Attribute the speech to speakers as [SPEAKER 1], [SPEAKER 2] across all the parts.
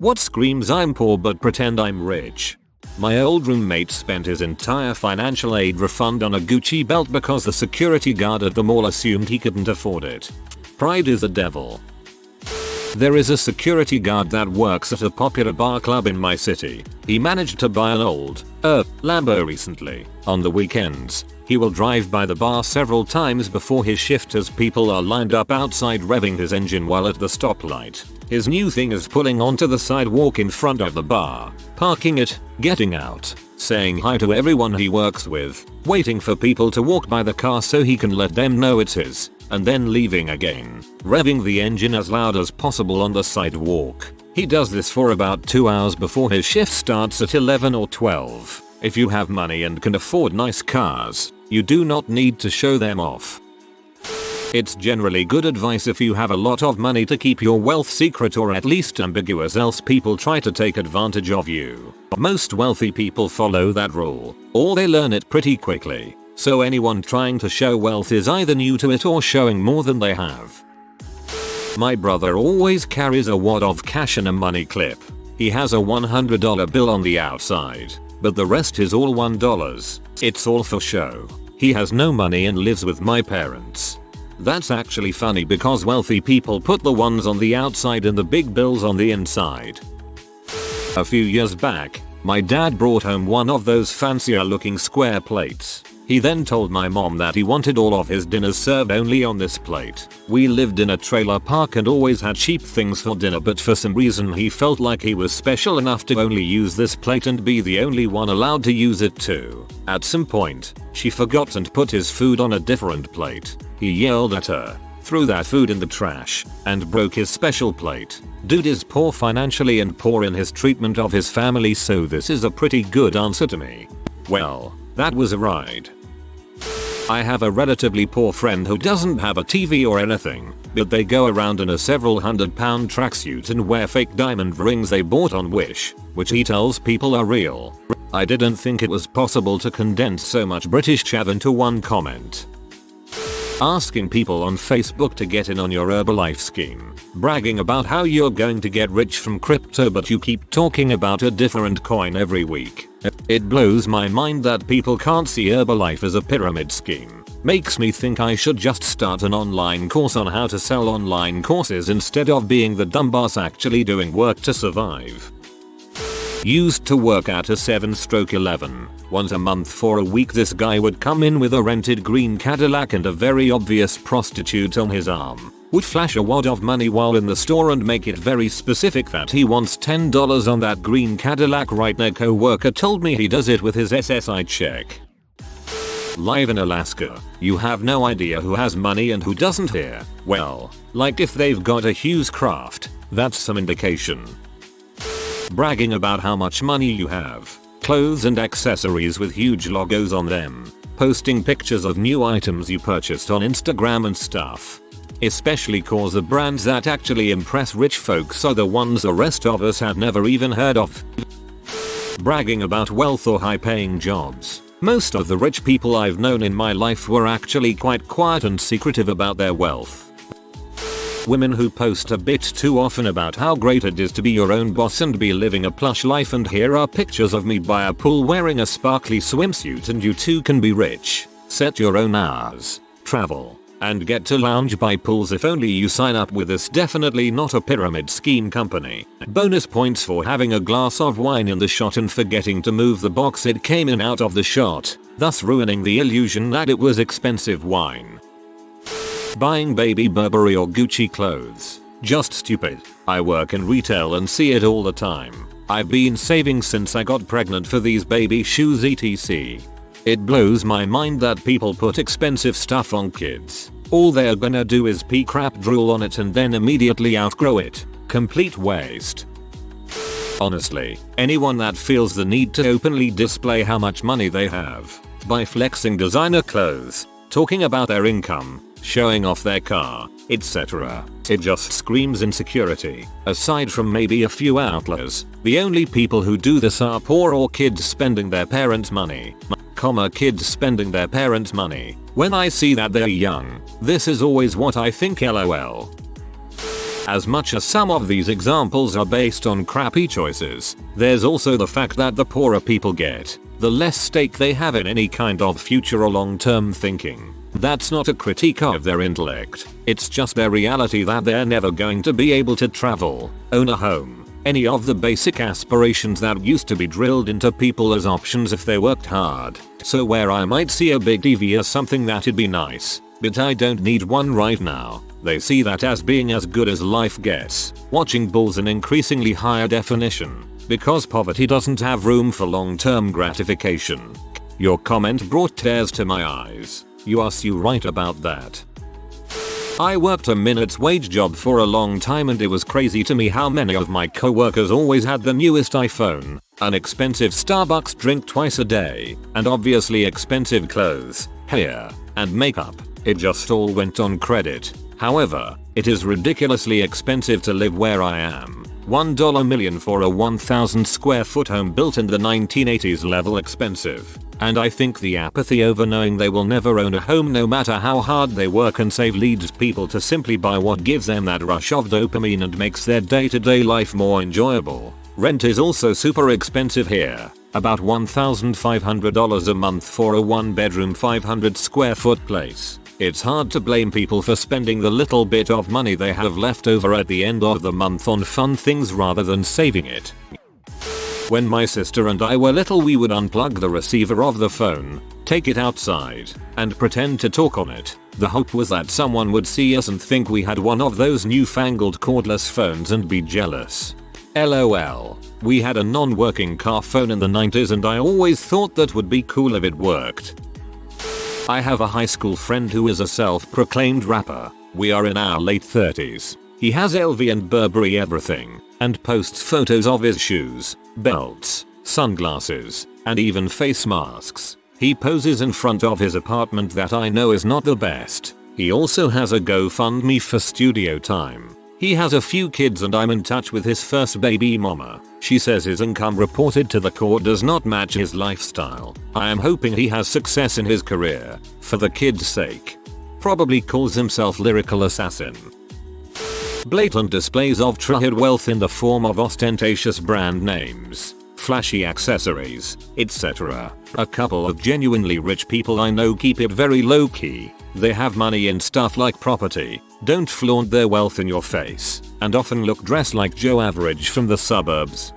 [SPEAKER 1] What screams I'm poor but pretend I'm rich? My old roommate spent his entire financial aid refund on a Gucci belt because the security guard at the mall assumed he couldn't afford it. Pride is a devil. There is a security guard that works at a popular bar club in my city. He managed to buy an old, Lambo recently. On the weekends, he will drive by the bar several times before his shift as people are lined up outside revving his engine while at the stoplight. His new thing is pulling onto the sidewalk in front of the bar, parking it, getting out, saying hi to everyone he works with, waiting for people to walk by the car so he can let them know it's his, and then leaving again, revving the engine as loud as possible on the sidewalk. He does this for about 2 hours before his shift starts at 11 or 12. If you have money and can afford nice cars, you do not need to show them off. It's generally good advice if you have a lot of money to keep your wealth secret or at least ambiguous, else people try to take advantage of you. Most wealthy people follow that rule, or they learn it pretty quickly, so anyone trying to show wealth is either new to it or showing more than they have. My brother always carries a wad of cash in a money clip. He has a $100 bill on the outside, but the rest is all $1. It's all for show. He has no money and lives with my parents. That's actually funny because wealthy people put the ones on the outside and the big bills on the inside. A few years back, my dad brought home one of those fancier looking square plates. He then told my mom that he wanted all of his dinners served only on this plate. We lived in a trailer park and always had cheap things for dinner, but for some reason he felt like he was special enough to only use this plate and be the only one allowed to use it too. At some point, she forgot and put his food on a different plate. He yelled at her, threw that food in the trash, and broke his special plate. Dude is poor financially and poor in his treatment of his family, so this is a pretty good answer to me. Well, that was a ride. I have a relatively poor friend who doesn't have a TV or anything, but they go around in a several £100 tracksuit and wear fake diamond rings they bought on Wish, which he tells people are real. I didn't think it was possible to condense so much British chav into one comment. Asking people on Facebook to get in on your Herbalife scheme. Bragging about how you're going to get rich from crypto, but you keep talking about a different coin every week. It blows my mind that people can't see Herbalife as a pyramid scheme. Makes me think I should just start an online course on how to sell online courses instead of being the dumbass actually doing work to survive. Used to work at a 7/11. Once a month for a week this guy would come in with a rented green Cadillac and a very obvious prostitute on his arm. Would flash a wad of money while in the store and make it very specific that he wants $10 on that green Cadillac right now. Co-worker told me he does it with his SSI check. Live in Alaska, you have no idea who has money and who doesn't here. Well, like if they've got a Hughes Craft, that's some indication. Bragging about how much money you have, clothes and accessories with huge logos on them, posting pictures of new items you purchased on Instagram and stuff. Especially cause the brands that actually impress rich folks are the ones the rest of us had never even heard of. Bragging about wealth or high paying jobs. Most of the rich people I've known in my life were actually quite quiet and secretive about their wealth. Women who post a bit too often about how great it is to be your own boss and be living a plush life, and here are pictures of me by a pool wearing a sparkly swimsuit and you too can be rich. Set your own hours, travel, and get to lounge by pools if only you sign up with this definitely not a pyramid scheme company. Bonus points for having a glass of wine in the shot and forgetting to move the box it came in out of the shot, thus ruining the illusion that it was expensive wine. Buying baby Burberry or Gucci clothes. Just stupid. I work in retail and see it all the time. I've been saving since I got pregnant for these baby shoes etc. It blows my mind that people put expensive stuff on kids. All they're gonna do is pee crap drool on it and then immediately outgrow it. Complete waste. Honestly, anyone that feels the need to openly display how much money they have by flexing designer clothes, talking about their income, showing off their car, etc. It just screams insecurity. Aside from maybe a few outliers, the only people who do this are poor or kids spending their parents' money. Kids spending their parents' money. When I see that they're young, this is always what I think, lol. As much as some of these examples are based on crappy choices, there's also the fact that the poorer people get, the less stake they have in any kind of future or long-term thinking. That's not a critique of their intellect, it's just their reality that they're never going to be able to travel, own a home, any of the basic aspirations that used to be drilled into people as options if they worked hard. So where I might see a big TV as something that'd be nice, but I don't need one right now, they see that as being as good as life gets, watching bulls in increasingly higher definition, because poverty doesn't have room for long-term gratification. Your comment brought tears to my eyes. You are so right about that. I worked a minute's wage job for a long time and it was crazy to me how many of my coworkers always had the newest iPhone, an expensive Starbucks drink twice a day, and obviously expensive clothes, hair, and makeup. It just all went on credit. However, it is ridiculously expensive to live where I am. $1 million for a 1,000 square foot home built in the 1980s level expensive. And I think the apathy over knowing they will never own a home no matter how hard they work and save leads people to simply buy what gives them that rush of dopamine and makes their day-to-day life more enjoyable. Rent is also super expensive here, about $1,500 a month for a 1-bedroom 500 square foot place. It's hard to blame people for spending the little bit of money they have left over at the end of the month on fun things rather than saving it. When my sister and I were little, we would unplug the receiver of the phone, take it outside, and pretend to talk on it. The hope was that someone would see us and think we had one of those newfangled cordless phones and be jealous. LOL. We had a non-working car phone in the 90s and I always thought that would be cool if it worked. I have a high school friend who is a self-proclaimed rapper. We are in our late 30s. He has LV and Burberry everything, and posts photos of his shoes, belts, sunglasses, and even face masks. He poses in front of his apartment that I know is not the best. He also has a GoFundMe for studio time. He has a few kids and I'm in touch with his first baby mama. She says his income reported to the court does not match his lifestyle. I am hoping he has success in his career, for the kids' sake. Probably calls himself lyrical assassin. Blatant displays of trade wealth in the form of ostentatious brand names, flashy accessories, etc. A couple of genuinely rich people I know keep it very low key. They have money in stuff like property, don't flaunt their wealth in your face, and often look dressed like Joe Average from the suburbs.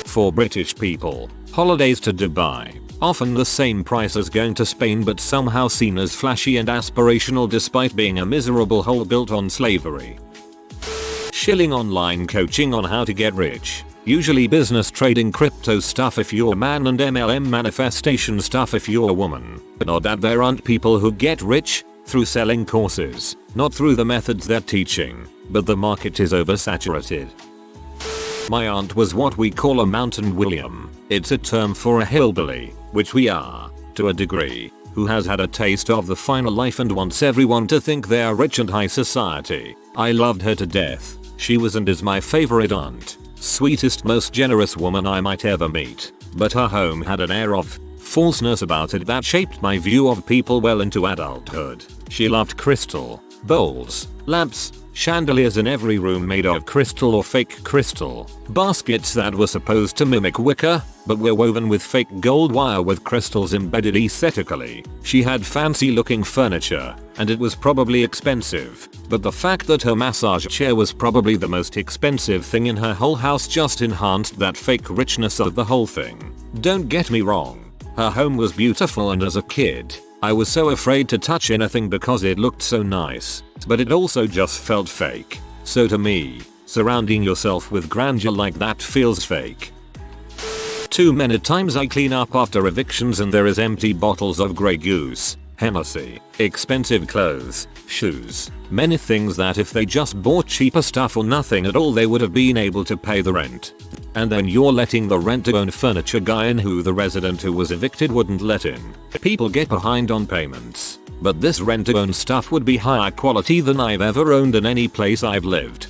[SPEAKER 1] For British people, holidays to Dubai, often the same price as going to Spain but somehow seen as flashy and aspirational despite being a miserable hole built on slavery. Shilling online coaching on how to get rich. Usually business trading crypto stuff if you're a man and MLM manifestation stuff if you're a woman. But not that there aren't people who get rich through selling courses, not through the methods they're teaching, but the market is oversaturated. My aunt was what we call a mountain William. It's a term for a hillbilly, which we are, to a degree, who has had a taste of the finer life and wants everyone to think they are rich and high society. I loved her to death. She was and is my favorite aunt. Sweetest, most generous woman I might ever meet. But her home had an air of falseness about it that shaped my view of people well into adulthood. She loved crystal, bowls, lamps, chandeliers in every room made of crystal or fake crystal, baskets that were supposed to mimic wicker, but were woven with fake gold wire with crystals embedded aesthetically. She had fancy looking furniture, and it was probably expensive, but the fact that her massage chair was probably the most expensive thing in her whole house just enhanced that fake richness of the whole thing. Don't get me wrong, her home was beautiful and as a kid, I was so afraid to touch anything because it looked so nice, but it also just felt fake. So to me, surrounding yourself with grandeur like that feels fake. Too many times I clean up after evictions and there is empty bottles of Grey Goose, Hennessy, expensive clothes, shoes, many things that if they just bought cheaper stuff or nothing at all they would have been able to pay the rent. And then you're letting the rent-to-own furniture guy in who the resident who was evicted wouldn't let in. People get behind on payments, but this rent-to-own stuff would be higher quality than I've ever owned in any place I've lived.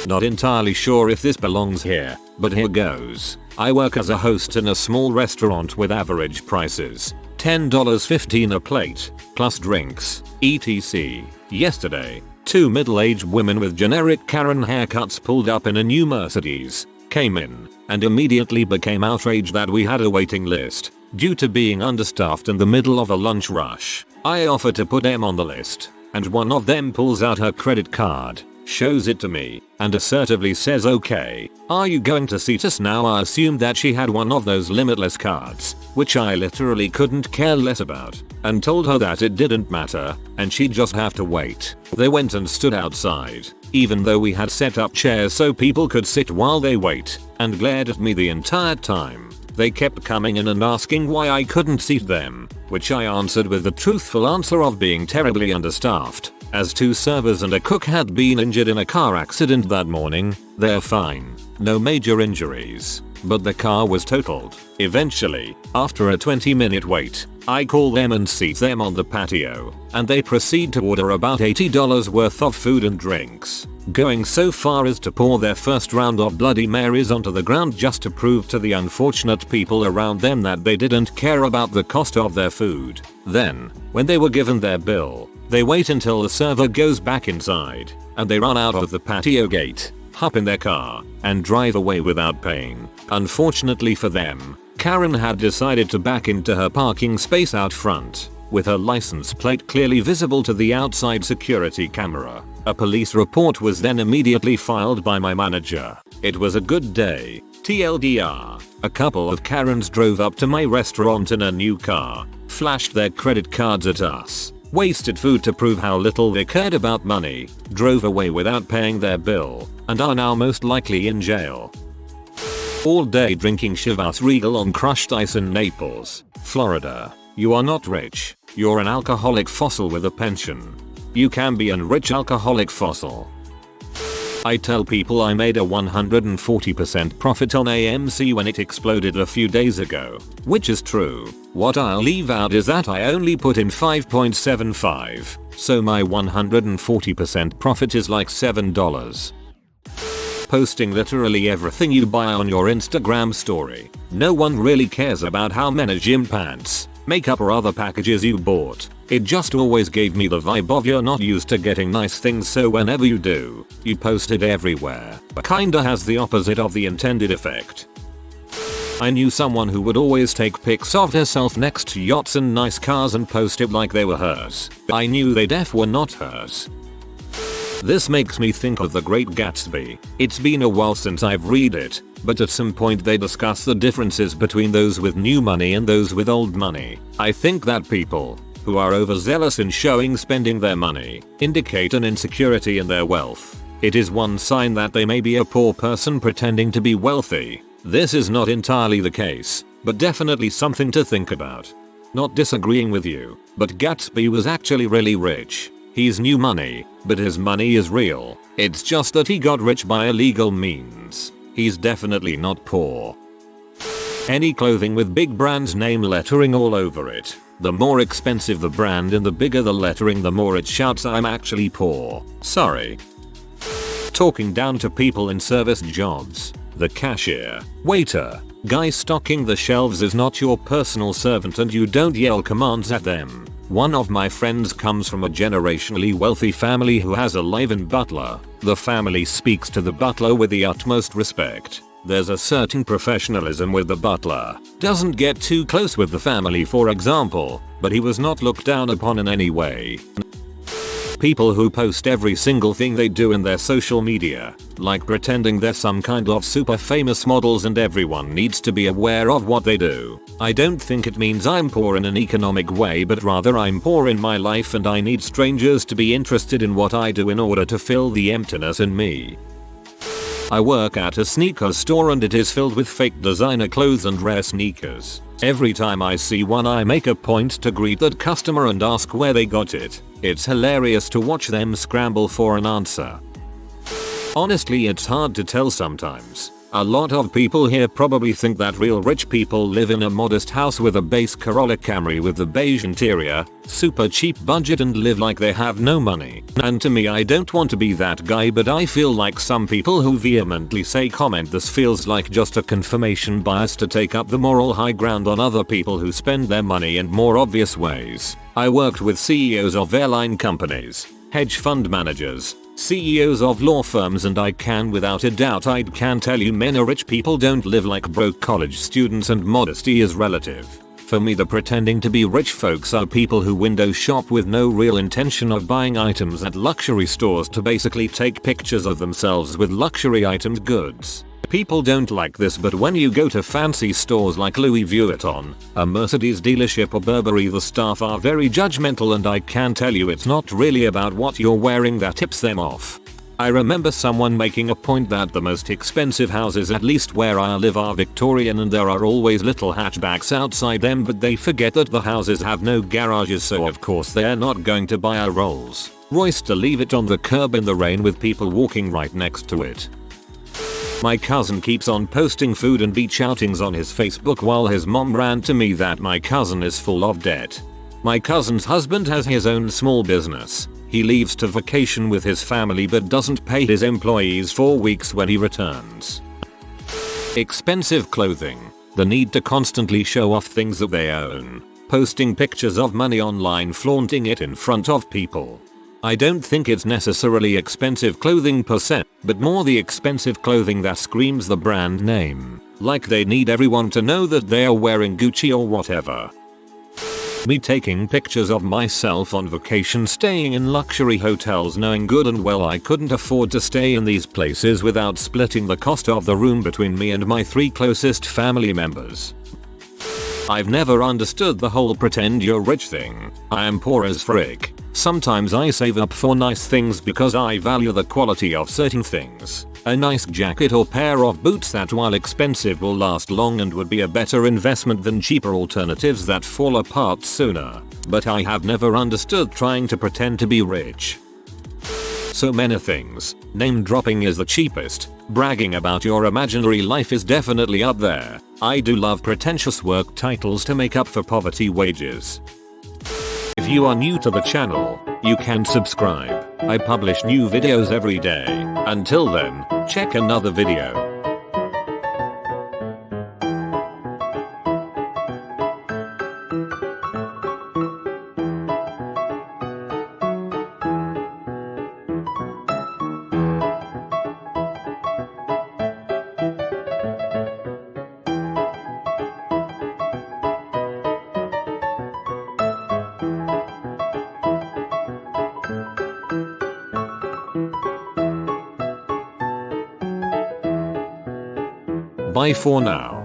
[SPEAKER 1] Not entirely sure if this belongs here, but here goes. I work as a host in a small restaurant with average prices, $10.15 a plate, plus drinks, etc. Yesterday, Two middle-aged women with generic Karen haircuts pulled up in a new Mercedes, came in, and immediately became outraged that we had a waiting list due to being understaffed in the middle of a lunch rush. I offer to put them on the list, and one of them pulls out her credit card, shows it to me, and assertively says, "Okay, are you going to seat us now?" I assumed that she had one of those limitless cards, which I literally couldn't care less about, and told her that it didn't matter, and she'd just have to wait. They went and stood outside, even though we had set up chairs so people could sit while they wait, and glared at me the entire time. They kept coming in and asking why I couldn't seat them, which I answered with the truthful answer of being terribly understaffed, as 2 servers and a cook had been injured in a car accident that morning. They're fine, no major injuries, but the car was totaled. Eventually, after a 20-minute wait, I call them and seat them on the patio, and they proceed to order about $80 worth of food and drinks, going so far as to pour their first round of Bloody Marys onto the ground just to prove to the unfortunate people around them that they didn't care about the cost of their food. Then, when they were given their bill, they wait until the server goes back inside, and they run out of the patio gate, hop in their car, and drive away without paying. Unfortunately for them, Karen had decided to back into her parking space out front, with her license plate clearly visible to the outside security camera. A police report was then immediately filed by my manager. It was a good day. TLDR, a couple of Karens drove up to my restaurant in a new car, flashed their credit cards at us, wasted food to prove how little they cared about money, drove away without paying their bill, and are now most likely in jail. All day drinking Chivas Regal on crushed ice in Naples, Florida. You are not rich. You're an alcoholic fossil with a pension. You can be an rich alcoholic fossil. I tell people I made a 140% profit on AMC when it exploded a few days ago, which is true. What I'll leave out is that I only put in 5.75, so my 140% profit is like $7. Posting literally everything you buy on your Instagram story. No one really cares about how many gym pants, makeup or other packages you bought. It just always gave me the vibe of you're not used to getting nice things, so whenever you do, you post it everywhere. Kinda has the opposite of the intended effect. I knew someone who would always take pics of herself next to yachts and nice cars and post it like they were hers. I knew they def were not hers. This makes me think of The Great Gatsby. It's been a while since I've read it, but at some point they discuss the differences between those with new money and those with old money. I think that people who are overzealous in showing spending their money indicate an insecurity in their wealth. It is one sign that they may be a poor person pretending to be wealthy. This is not entirely the case, but definitely something to think about. Not disagreeing with you, but Gatsby was actually really rich. He's new money, but his money is real. It's just that he got rich by illegal means. He's definitely not poor. Any clothing with big brand's name lettering all over it. The more expensive the brand and the bigger the lettering, the more it shouts I'm actually poor. Sorry. Talking down to people in service jobs. The cashier, waiter, guy stocking the shelves is not your personal servant and you don't yell commands at them. One of my friends comes from a generationally wealthy family who has a live-in butler. The family speaks to the butler with the utmost respect. There's a certain professionalism with the butler. Doesn't get too close with the family, for example, but he was not looked down upon in any way. People who post every single thing they do in their social media, like pretending they're some kind of super famous models and everyone needs to be aware of what they do. I don't think it means I'm poor in an economic way, but rather I'm poor in my life and I need strangers to be interested in what I do in order to fill the emptiness in me. I work at a sneaker store and it is filled with fake designer clothes and rare sneakers. Every time I see one I make a point to greet that customer and ask where they got it. It's hilarious to watch them scramble for an answer. Honestly, it's hard to tell sometimes. A lot of people here probably think that real rich people live in a modest house with a base Corolla Camry with the beige interior, super cheap budget and live like they have no money. And to me, I don't want to be that guy, but I feel like some people who vehemently say comment this feels like just a confirmation bias to take up the moral high ground on other people who spend their money in more obvious ways. I worked with CEOs of airline companies, hedge fund managers, CEOs of law firms, and I can without a doubt tell you many rich people don't live like broke college students, and modesty is relative. For me, the pretending to be rich folks are people who window shop with no real intention of buying items at luxury stores to basically take pictures of themselves with luxury items goods. People don't like this, but when you go to fancy stores like Louis Vuitton, a Mercedes dealership, or Burberry, the staff are very judgmental, and I can tell you it's not really about what you're wearing that tips them off. I remember someone making a point that the most expensive houses, at least where I live, are Victorian and there are always little hatchbacks outside them, but they forget that the houses have no garages, so of course they're not going to buy a Rolls Royce to leave it on the curb in the rain with people walking right next to it. My cousin keeps on posting food and beach outings on his Facebook while his mom ran to me that my cousin is full of debt. My cousin's husband has his own small business. He leaves to vacation with his family but doesn't pay his employees for weeks when he returns. Expensive clothing. The need to constantly show off things that they own. Posting pictures of money online, flaunting it in front of people. I don't think it's necessarily expensive clothing per se, but more the expensive clothing that screams the brand name. Like they need everyone to know that they are wearing Gucci or whatever. Me taking pictures of myself on vacation, staying in luxury hotels, knowing good and well I couldn't afford to stay in these places without splitting the cost of the room between me and my 3 closest family members. I've never understood the whole pretend you're rich thing. I am poor as frick. Sometimes I save up for nice things because I value the quality of certain things. A nice jacket or pair of boots that, while expensive, will last long and would be a better investment than cheaper alternatives that fall apart sooner. But I have never understood trying to pretend to be rich. So many things. Name dropping is the cheapest. Bragging about your imaginary life is definitely up there. I do love pretentious work titles to make up for poverty wages. If you are new to the channel, you can subscribe. I publish new videos every day. Until then, check another video. Bye for now.